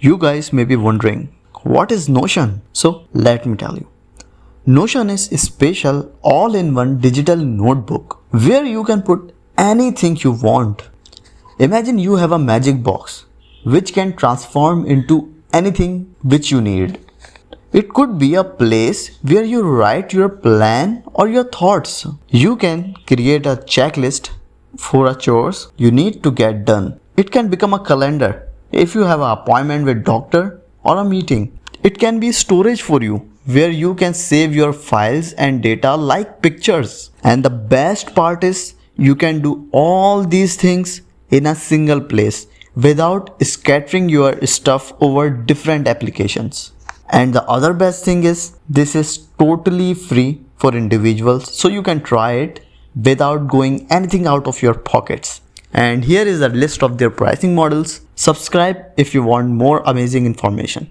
You guys may be wondering, what is Notion? So let me tell you. Notion is a special all-in-one digital notebook where you can put anything you want. Imagine you have a magic box which can transform into anything which you need. It could be a place where you write your plan or your thoughts. You can create a checklist for a chores you need to get done. It can become a calendar if you have an appointment with doctor or a meeting. It can be storage for you where you can save your files and data like pictures. And the best part is you can do all these things in a single place without scattering your stuff over different applications. And the other best thing is this is totally free for individuals, so you can try it without going anything out of your pockets. And here is a list of their pricing models. Subscribe if you want more amazing information.